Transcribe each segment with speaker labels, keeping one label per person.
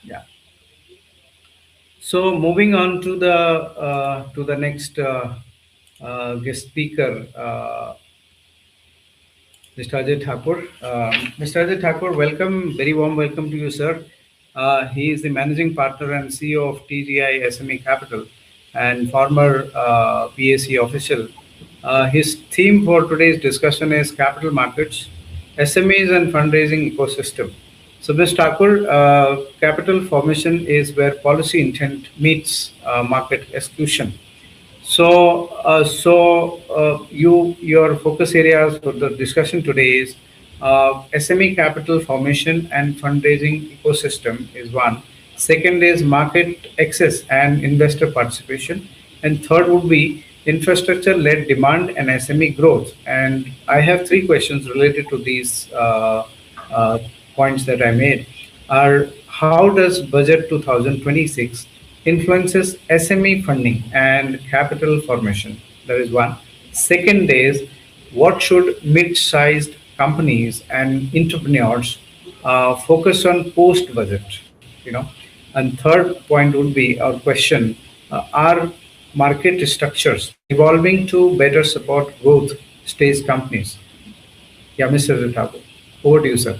Speaker 1: Yeah. So moving on to the next guest speaker, Mr. Ajay Thakur. Mr. Ajay Thakur, welcome, very warm welcome to you, sir. He is the managing partner and CEO of TGI SME Capital and former BSE official. His theme for today's discussion is capital markets, SMEs, and fundraising ecosystem. So, Mr. Thakur, capital formation is where policy intent meets market execution. Your focus areas for the discussion today is SME capital formation and fundraising ecosystem is one. Second is market access and investor participation, and third would be infrastructure-led demand and SME growth. And I have three questions related to these uh, points that I made. Are how does budget 2026 influences SME funding and capital formation? That is one. Second is what should mid-sized companies and entrepreneurs focus on post-budget? You know, and third point would be our question: are market structures evolving to better support growth stage companies? Yeah, Mr. Thakur, over to you, sir.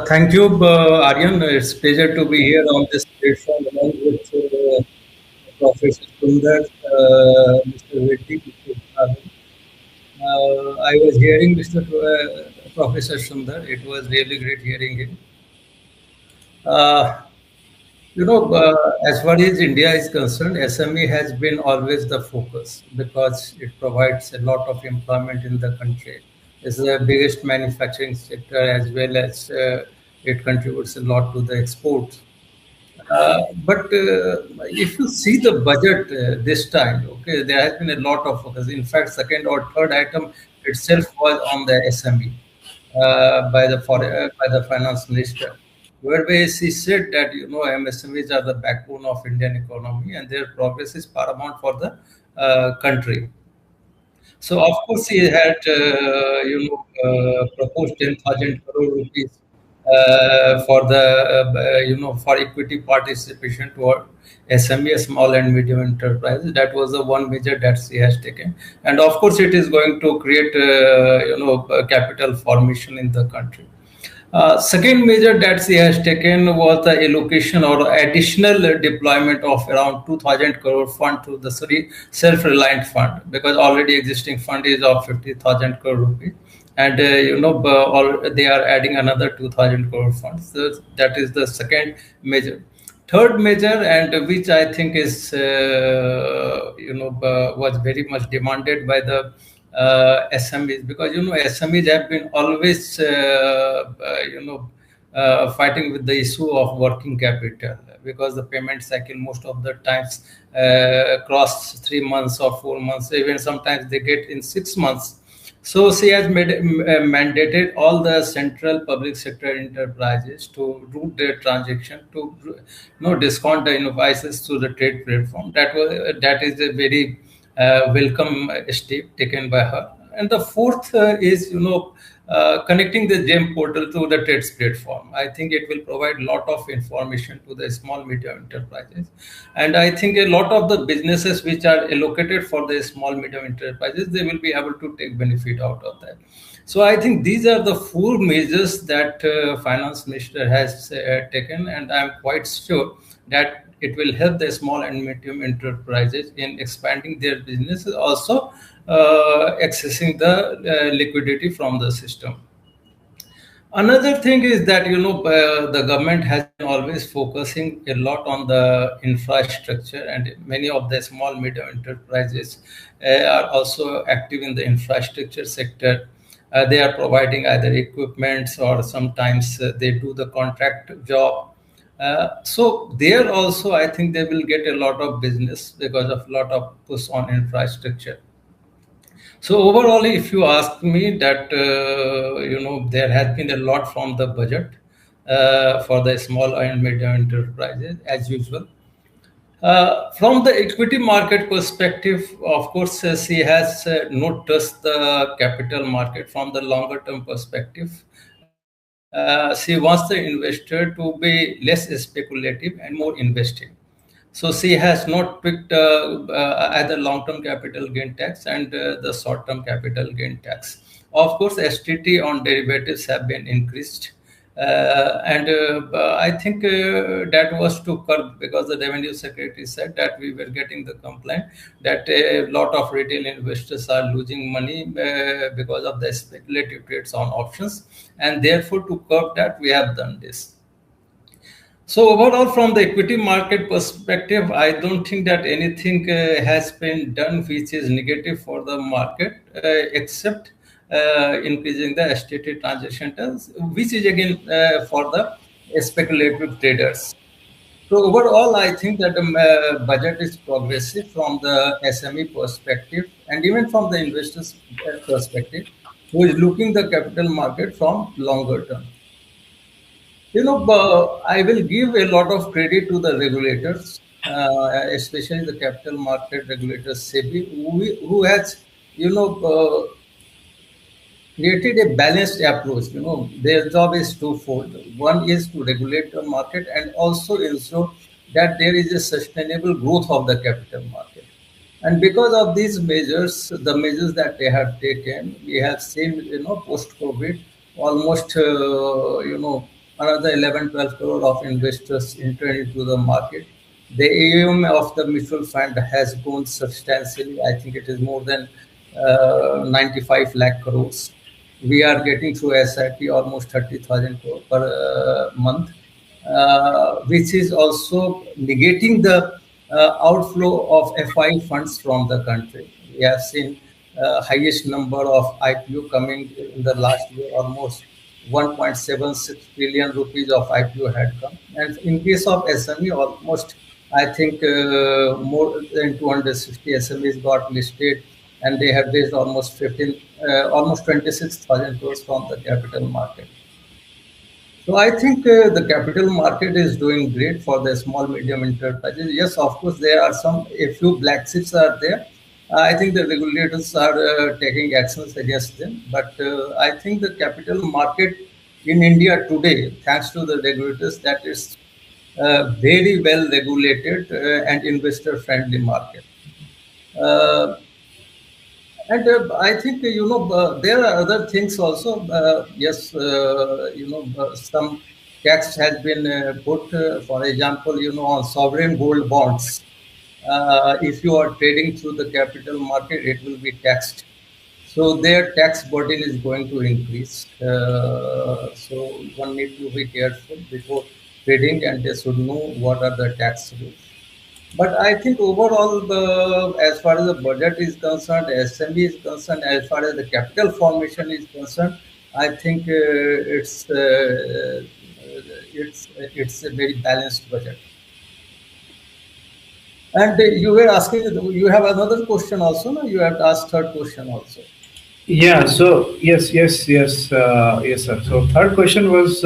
Speaker 2: Thank you, Aryan. It's a pleasure to be here on this platform along with Professor Sundar, Mr. Reddy, Mr. Bhavin. I was hearing Mr. Professor Sundar. It was really great hearing him. Uh, as far as India is concerned, SME has been always the focus because it provides a lot of employment in the country. It's the biggest manufacturing sector as well as it contributes a lot to the exports. But if you see the budget this time, okay, there has been a lot of focus. In fact, second or third item itself was on the SME by the finance minister, whereby she said that MSMEs are the backbone of Indian economy and their progress is paramount for the country. So of course he had proposed 10,000 crore rupees for the for equity participation toward SME, small and medium enterprises. That was the one measure that she has taken, and of course it is going to create capital formation in the country. Second measure that she has taken was the allocation or additional deployment of around 2,000 crore fund to the self-reliant fund, because already existing fund is of 50,000 crore rupees, and they are adding another 2,000 crore funds. So that is the second measure. Third measure, and which I think is was very much demanded by the SMEs, because SMEs have been always fighting with the issue of working capital, because the payment cycle most of the times cross 3 months or 4 months, even sometimes they get in 6 months. So she has mandated all the central public sector enterprises to route their transaction to discount the invoices to the trade platform. That is a very welcome step taken by her. And the fourth is connecting the GEM portal to the trades platform. I think it will provide a lot of information to the small medium enterprises, and I think a lot of the businesses which are allocated for the small medium enterprises, they will be able to take benefit out of that. So I think these are the four measures that finance minister has taken, and I'm quite sure that it will help the small and medium enterprises in expanding their businesses, also accessing the liquidity from the system. Another thing is that the government has been always focusing a lot on the infrastructure, and many of the small medium enterprises are also active in the infrastructure sector. They are providing either equipments or sometimes they do the contract job. So there also, I think they will get a lot of business because of a lot of push on infrastructure. So overall, if you ask me, that there has been a lot from the budget for the small and medium enterprises as usual. From the equity market perspective, of course, she has not touched the capital market from the longer term perspective. she wants the investor to be less speculative and more investing. So she has not picked either long-term capital gain tax and the short-term capital gain tax. Of course, STT on derivatives have been increased. And I think that was to curb, because the revenue secretary said that we were getting the complaint that a lot of retail investors are losing money because of the speculative trades on options, and therefore to curb that we have done this. So overall, from the equity market perspective, I don't think that anything has been done which is negative for the market, except increasing the STT transaction terms, which is again for the speculative traders. So overall, I think that the budget is progressive from the SME perspective and even from the investors' perspective, who is looking the capital market from longer term. I will give a lot of credit to the regulators, especially the capital market regulator SEBI, who has, created a balanced approach. Their job is twofold. One is to regulate the market and also ensure that there is a sustainable growth of the capital market. And because of these measures, the measures that they have taken, we have seen, post-COVID, almost, another 11, 12 crore of investors entered into the market. The AUM of the mutual fund has grown substantially. I think it is more than 95 lakh crores. We are getting through SIP almost 30,000 crore per month, which is also negating the outflow of FI funds from the country. We have seen highest number of IPO coming in the last year, almost 1.76 trillion rupees of IPO had come. And in case of SME, almost, I think, more than 260 SMEs got listed, and they have raised almost 26,000 crores from the capital market. So I think the capital market is doing great for the small medium enterprises. Yes, of course, there are a few black sheeps are there. I think the regulators are taking actions against them. But I think the capital market in India today, thanks to the regulators, that is very well regulated and investor-friendly market. And I think, there are other things also. Yes, some tax has been put, for example, on sovereign gold bonds. If you are trading through the capital market, it will be taxed. So their tax burden is going to increase. So one need to be careful before trading, and they should know what are the tax rules. But I think overall, as far as the budget is concerned, SME is concerned, as far as the capital formation is concerned, I think it's a very balanced budget. And you were asking, you have another question also, no? You have asked third question also.
Speaker 1: Yeah. So yes, sir. So third question was.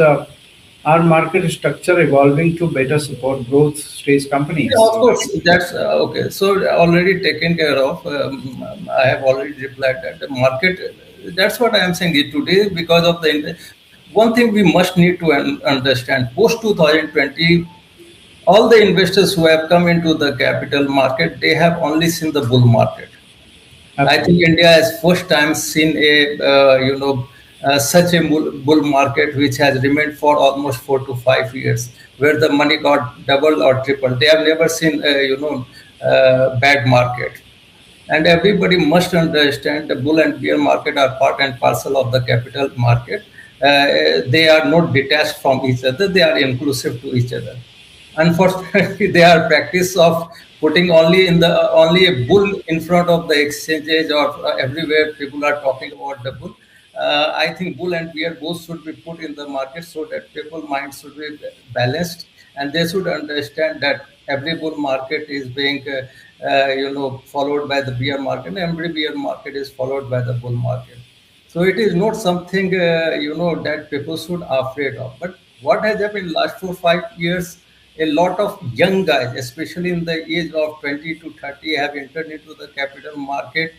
Speaker 1: Are market structure evolving to better support growth stage companies?
Speaker 2: Yeah, of course, that's okay. So already taken care of. I have already replied that the market. That's what I am saying today, because of the one thing we must need to understand. Post 2020, all the investors who have come into the capital market, they have only seen the bull market. Absolutely. I think India has first time seen such a bull market which has remained for almost 4 to 5 years, where the money got double or triple. They have never seen bad market. And everybody must understand the bull and bear market are part and parcel of the capital market. They are not detached from each other. They are inclusive to each other. Unfortunately, they are practice of putting only a bull in front of the exchanges, or everywhere people are talking about the bull. I think bull and bear both should be put in the market so that people's minds should be balanced, and they should understand that every bull market is being followed by the bear market, and every bear market is followed by the bull market. So it is not something that people should be afraid of. But what has happened in the last 4 5 years? A lot of young guys, especially in the age of 20 to 30, have entered into the capital market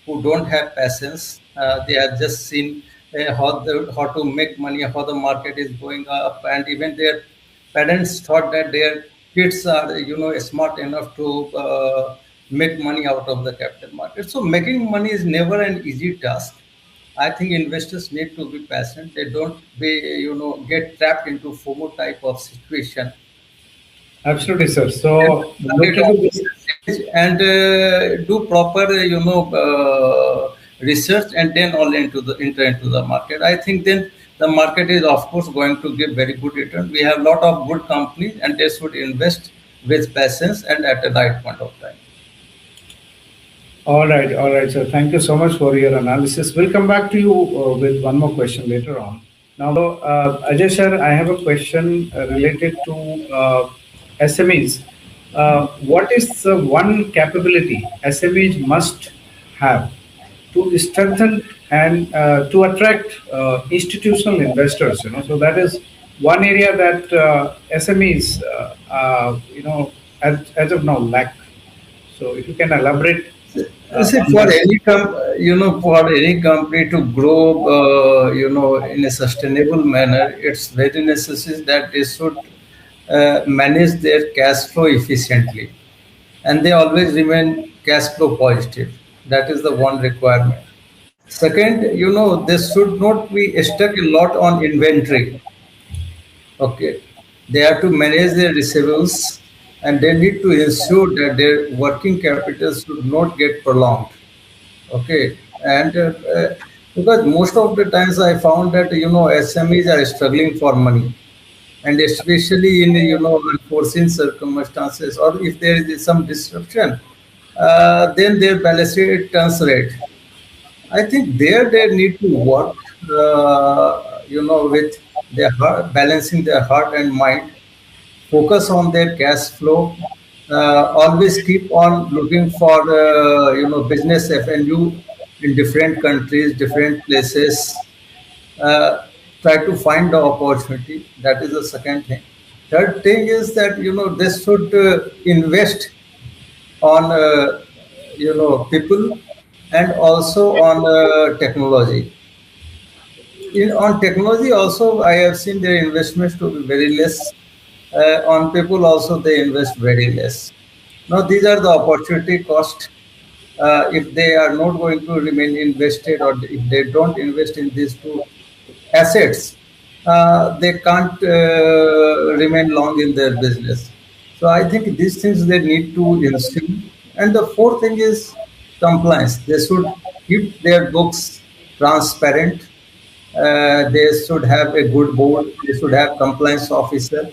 Speaker 2: who don't have patience. They have just seen how to make money, how the market is going up, and even their parents thought that their kids are, smart enough to make money out of the capital market. So making money is never an easy task. I think investors need to be patient. They don't be, get trapped into FOMO type of situation.
Speaker 1: Absolutely, sir.
Speaker 2: And
Speaker 1: So
Speaker 2: target
Speaker 1: related
Speaker 2: on
Speaker 1: to this,
Speaker 2: research and do proper, research, and then all enter into the market. I think then the market is of course going to give very good return. We have a lot of good companies, and they should invest with patience and at the right point of time.
Speaker 1: all right, sir. Thank you so much for your analysis. We'll come back to you with one more question later on. Now, Ajay sir, I have a question related to SMEs. What is the one capability SMEs must have to strengthen and to attract institutional investors? So that is one area that SMEs, as of now lack. So if you can elaborate
Speaker 2: See,
Speaker 1: on
Speaker 2: for
Speaker 1: this.
Speaker 2: for any company to grow, in a sustainable manner, it's very necessary that they should manage their cash flow efficiently, and they always remain cash flow positive. That is the one requirement. Second, they should not be stuck a lot on inventory. Okay, they have to manage their receivables, and they need to ensure that their working capital should not get prolonged. Okay, and because most of the times I found that SMEs are struggling for money, and especially in unforeseen circumstances, or if there is some disruption, then their balance sheet turns red. I think there they need to work, with their heart, balancing their heart and mind, focus on their cash flow, always keep on looking for business FNU in different countries, different places. Uh, Try to find the opportunity. That is the second thing. Third thing is that they should invest on people, and also on technology. On technology also, I have seen their investments to be very less. On people also, they invest very less. Now these are the opportunity cost. If they are not going to remain invested, or if they don't invest in these two assets, they can't remain long in their business. So I think these things they need to ensure. And the fourth thing is compliance. They should keep their books transparent. They should have a good board. They should have compliance officer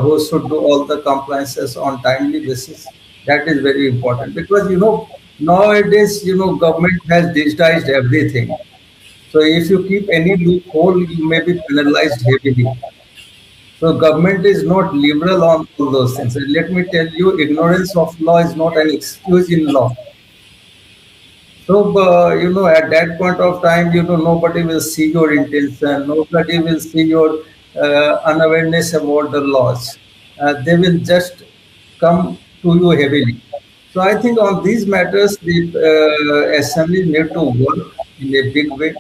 Speaker 2: who should do all the compliances on timely basis. That is very important, because nowadays government has digitized everything. So if you keep any loophole, you may be penalized heavily. So government is not liberal on all those things. And let me tell you, ignorance of law is not an excuse in law. So, at that point of time, nobody will see your intention, nobody will see your unawareness about the laws. They will just come to you heavily. So, I think on these matters, the SMEs need to work in a big way.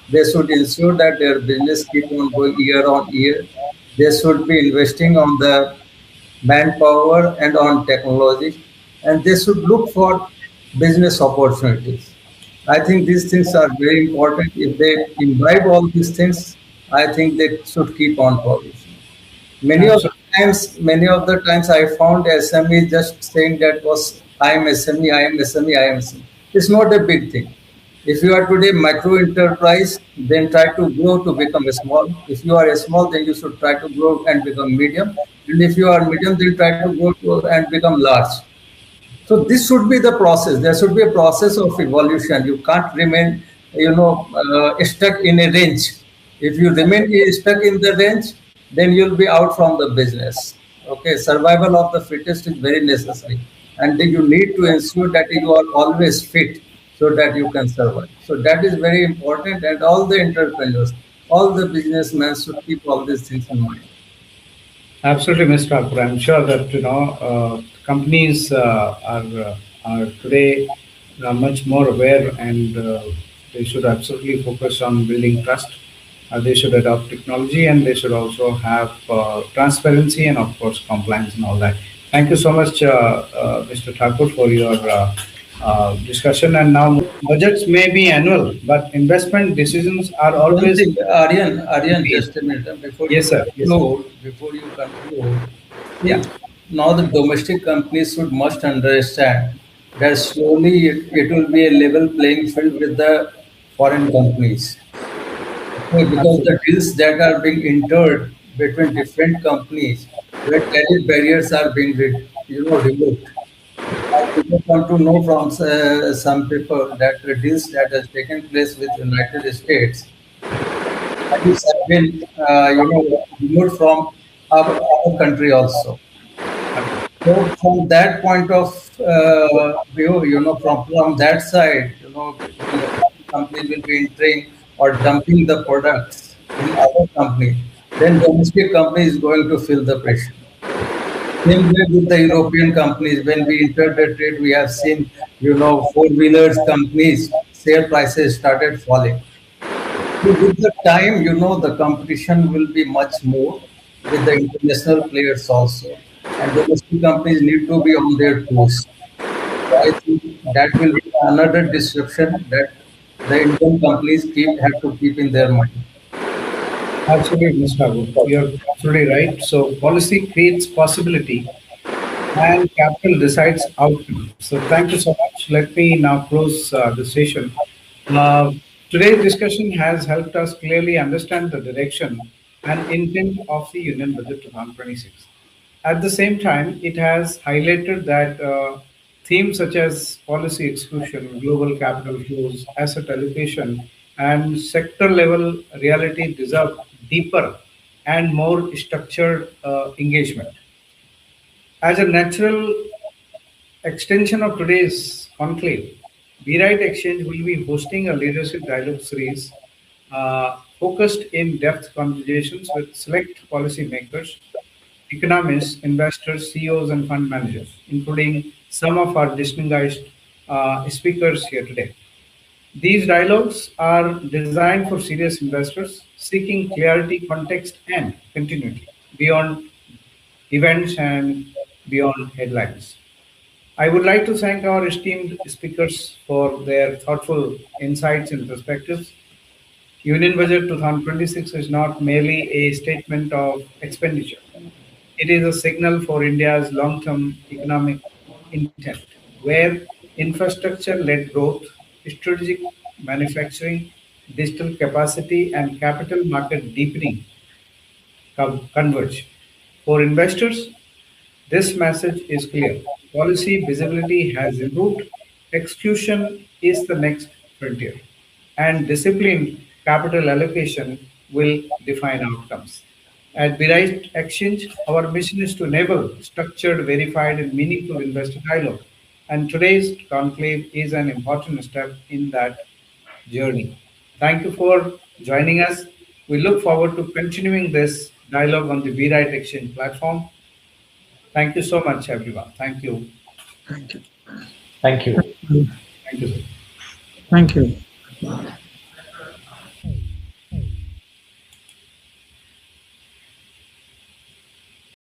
Speaker 2: They should ensure that their business keep on going year on year. They should be investing on the manpower and on technology, and they should look for business opportunities. I think these things are very important. If they imbibe all these things, I think they should keep on progressing.
Speaker 1: Absolutely.
Speaker 2: Many of the times I found SME just saying that was I am SME, I am SME, I am SME. It's not a big thing. If you are today micro enterprise, then try to grow to become a small. If you are a small, then you should try to grow and become medium. And if you are medium, then try to grow and become large. So this should be the process. There should be a process of evolution. You can't remain, stuck in a range. If you remain stuck in the range, then you'll be out from the business. Okay, survival of the fittest is very necessary, and then you need to ensure that you are always fit so that you can survive. So that is very important, and all the entrepreneurs, all the businessmen should keep all these things in mind.
Speaker 1: Absolutely, Mr. Thakur. I'm sure that companies are today much more aware and They should absolutely focus on building trust. They should adopt technology, and they should also have transparency and, of course, compliance and all that. Thank you so much, Mr. Thakur, for your discussion. And now, budgets may be annual, but investment decisions are
Speaker 2: One
Speaker 1: always
Speaker 2: thing, Aryan,
Speaker 1: made.
Speaker 2: just a minute.
Speaker 1: Yes, sir. Yes, sir.
Speaker 2: Before you conclude,
Speaker 1: Yeah,
Speaker 2: see, now the domestic companies should must understand that slowly it will be a level playing field with the foreign companies. Okay, because the
Speaker 1: absolutely.
Speaker 2: deals that are being entered between different companies, where tariff barriers are being, removed. We just want to know from some people that the deals that has taken place with United States tariffs have been, removed from our country also. So from that point of view, from that side, when the foreign companies will be entering or dumping the products in our company, then domestic company is going to feel the pressure. Same way with the European companies. When we entered the trade, we have seen, four-wheelers companies, share prices started falling. So with the time, the competition will be much more with the international players also. And domestic companies need to be on their toes. So I think that will be another disruption that the Indian companies have to keep in their mind.
Speaker 1: Absolutely, Mr. Abu. You're absolutely right. So, policy creates possibility and capital decides outcome. So, thank you so much. Let me now close the session. Uh, Today's discussion has helped us clearly understand the direction and intent of the Union Budget 2026. At the same time, it has highlighted that themes such as policy execution, global capital flows, asset allocation, and sector level reality deserve deeper and more structured engagement. As a natural extension of today's conclave, VRIGHT Exchange will be hosting a leadership dialogue series focused in depth conversations with select policymakers, economists, investors, CEOs, and fund managers, including some of our distinguished speakers here today. These dialogues are designed for serious investors seeking clarity, context, and continuity beyond events and beyond headlines. I would like to thank our esteemed speakers for their thoughtful insights and perspectives. Union Budget 2026 is not merely a statement of expenditure. It is a signal for India's long term economic intent, where infrastructure led growth, strategic manufacturing, digital capacity, and capital market deepening converge. For investors, this message is clear. Policy visibility has improved, execution is the next frontier, and disciplined capital allocation will define outcomes. At VRIGHT Exchange, our mission is to enable structured, verified, and meaningful investor dialogue. And today's conclave is an important step in that journey. Thank you for joining us. We look forward to continuing this dialogue on the VRIGHT Exchange platform. Thank you so much, everyone. Thank you.
Speaker 3: Thank you.
Speaker 4: Thank you.
Speaker 1: Thank you, sir.
Speaker 3: Thank you.